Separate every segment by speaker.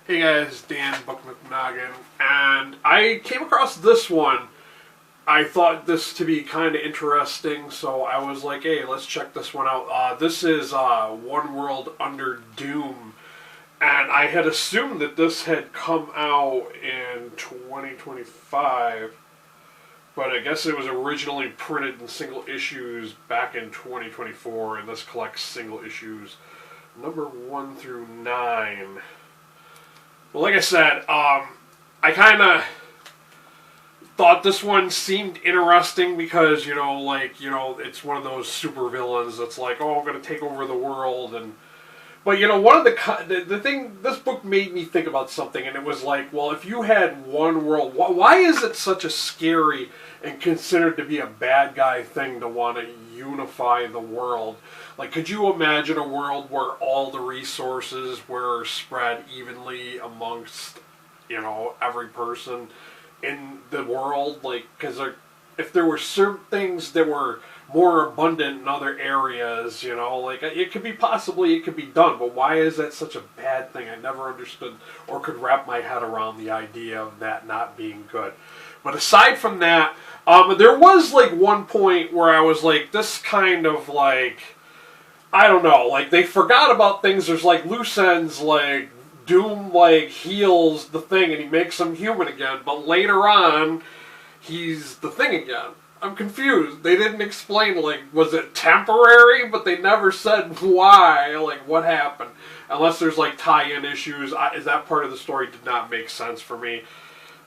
Speaker 1: Hey guys, Dan Book McNoggin, and I came across this one. I thought this to be kind of interesting, so I was like, hey, let's check this one out. This is One World Under Doom, and I had assumed that this had come out in 2025, but I guess it was originally printed in single issues back in 2024, and this collects single issues number 1 through 9. Well, like I said, I kind of thought this one seemed interesting because, it's one of those super villains that's like, oh, I'm going to take over the world. But, one of the thing, this book made me think about something, and it was like, well, if you had one world, why is it such a scary and considered to be a bad guy thing to want to unify the world? Like, could you imagine a world where all the resources were spread evenly amongst, every person in the world? Like, because if there were certain things that were more abundant in other areas, it could be done, but why is that such a bad thing? I never understood or could wrap my head around the idea of that not being good. But aside from that, there was like one point where I was like, this kind of like, I don't know, like they forgot about things. There's like loose ends, like Doom like heals the Thing and he makes him human again, but later on, he's the Thing again. I'm confused. They didn't explain, like, was it temporary? But they never said why, like, what happened. Unless there's, like, tie-in issues. That part of the story did not make sense for me.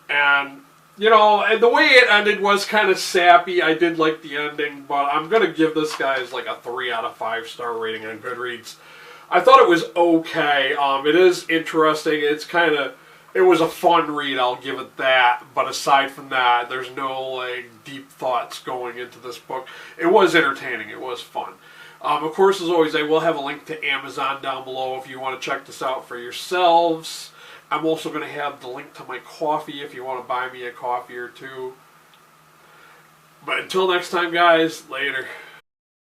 Speaker 1: And, the way it ended was kind of sappy. I did like the ending, but I'm going to give this guy's, like, a 3 out of 5 star rating on Goodreads. I thought it was okay. It is interesting. It was a fun read, I'll give it that. But aside from that, there's no like deep thoughts going into this book. It was entertaining. It was fun. Of course, as always, I will have a link to Amazon down below if you want to check this out for yourselves. I'm also going to have the link to my coffee if you want to buy me a coffee or two. But until next time, guys, later.